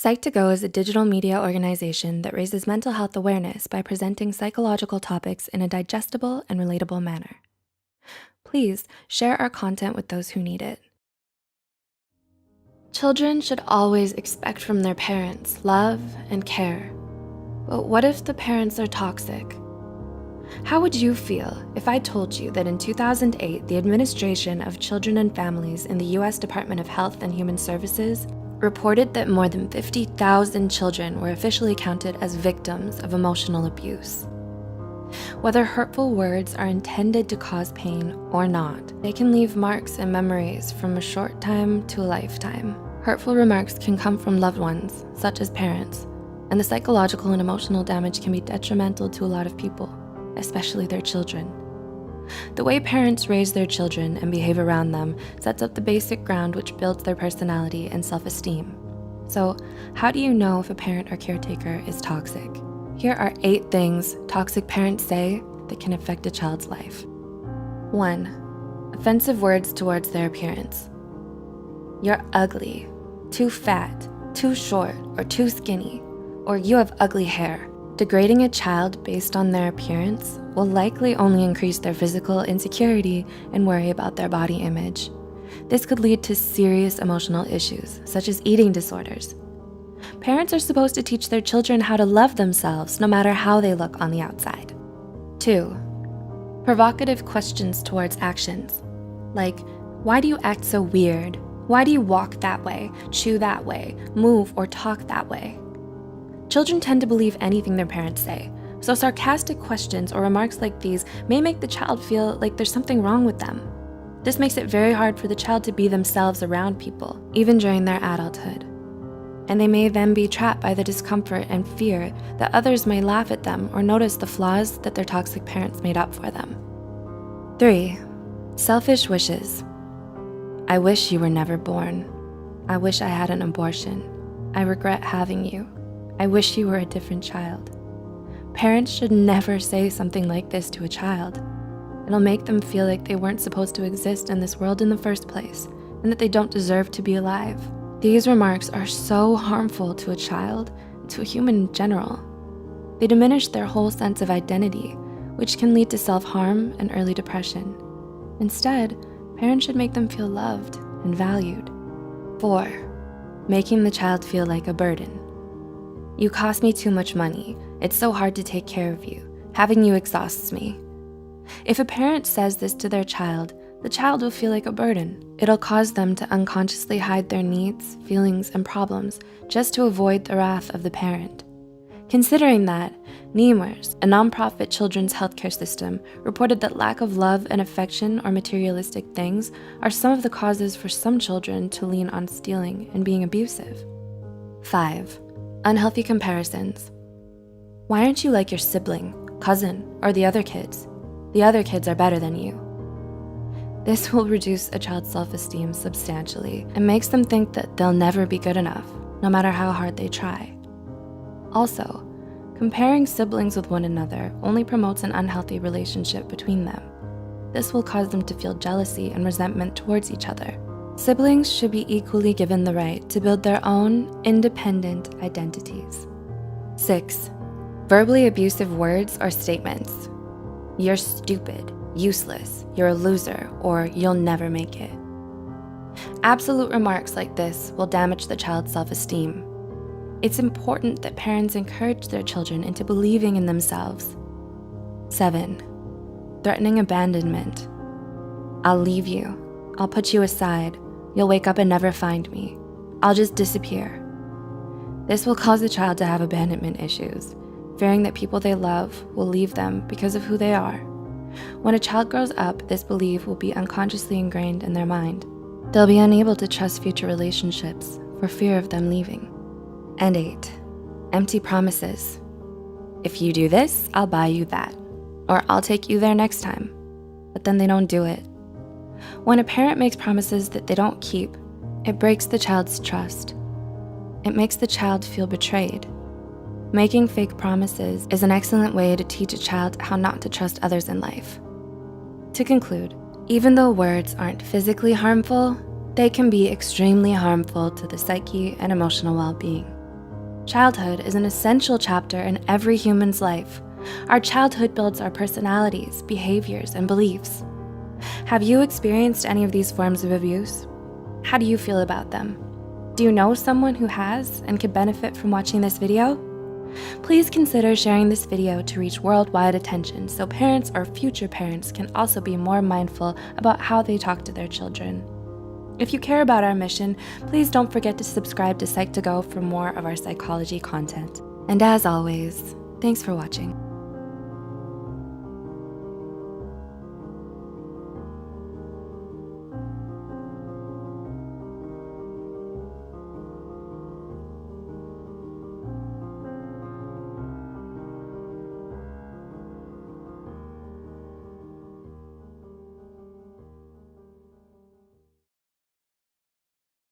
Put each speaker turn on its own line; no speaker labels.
Psych2Go is a digital media organization that raises mental health awareness by presenting psychological topics in a digestible and relatable manner. Please share our content with those who need it. Children should always expect from their parents love and care. But what if the parents are toxic? How would you feel if I told you that in 2008, the Administration of Children and Families in the US Department of Health and Human Services reported that more than 50,000 children were officially counted as victims of emotional abuse? Whether hurtful words are intended to cause pain or not, they can leave marks and memories from a short time to a lifetime. Hurtful remarks can come from loved ones, such as parents, and the psychological and emotional damage can be detrimental to a lot of people, especially their children. The way parents raise their children and behave around them sets up the basic ground which builds their personality and self-esteem. So, how do you know if a parent or caretaker is toxic? Here are 8 things toxic parents say that can affect a child's life. 1. Offensive words towards their appearance. You're ugly, too fat, too short, or too skinny, or you have ugly hair. Degrading a child based on their appearance will likely only increase their physical insecurity and worry about their body image. This could lead to serious emotional issues, such as eating disorders. Parents are supposed to teach their children how to love themselves no matter how they look on the outside. 2. Provocative questions towards actions, like, why do you act so weird? Why do you walk that way, chew that way, move or talk that way? Children tend to believe anything their parents say, so sarcastic questions or remarks like these may make the child feel like there's something wrong with them. This makes it very hard for the child to be themselves around people, even during their adulthood. And they may then be trapped by the discomfort and fear that others may laugh at them or notice the flaws that their toxic parents made up for them. 3. Selfish wishes. I wish you were never born. I wish I had an abortion. I regret having you. I wish you were a different child. Parents should never say something like this to a child. It'll make them feel like they weren't supposed to exist in this world in the first place, and that they don't deserve to be alive. These remarks are so harmful to a child, and to a human in general. They diminish their whole sense of identity, which can lead to self-harm and early depression. Instead, parents should make them feel loved and valued. 4. Making the child feel like a burden. You cost me too much money. It's so hard to take care of you. Having you exhausts me. If a parent says this to their child, the child will feel like a burden. It'll cause them to unconsciously hide their needs, feelings, and problems just to avoid the wrath of the parent. Considering that, NEMRS, a nonprofit children's healthcare system, reported that lack of love and affection or materialistic things are some of the causes for some children to lean on stealing and being abusive. 5. Unhealthy comparisons. Why aren't you like your sibling, cousin, or the other kids? The other kids are better than you. This will reduce a child's self-esteem substantially and makes them think that they'll never be good enough, no matter how hard they try. Also, comparing siblings with one another only promotes an unhealthy relationship between them. This will cause them to feel jealousy and resentment towards each other. Siblings should be equally given the right to build their own independent identities. 6. Verbally abusive words or statements. You're stupid, useless, you're a loser, or you'll never make it. Absolute remarks like this will damage the child's self-esteem. It's important that parents encourage their children into believing in themselves. 7. Threatening abandonment. I'll leave you. I'll put you aside. You'll wake up and never find me. I'll just disappear. This will cause the child to have abandonment issues, fearing that people they love will leave them because of who they are. When a child grows up, this belief will be unconsciously ingrained in their mind. They'll be unable to trust future relationships for fear of them leaving. And 8. Empty promises. If you do this, I'll buy you that, or I'll take you there next time. But then they don't do it. When a parent makes promises that they don't keep, it breaks the child's trust. It makes the child feel betrayed. Making fake promises is an excellent way to teach a child how not to trust others in life. To conclude, even though words aren't physically harmful, they can be extremely harmful to the psyche and emotional well-being. Childhood is an essential chapter in every human's life. Our childhood builds our personalities, behaviors, and beliefs. Have you experienced any of these forms of abuse? How do you feel about them? Do you know someone who has and could benefit from watching this video? Please consider sharing this video to reach worldwide attention so parents or future parents can also be more mindful about how they talk to their children. If you care about our mission, please don't forget to subscribe to Psych2Go for more of our psychology content. And as always, thanks for watching.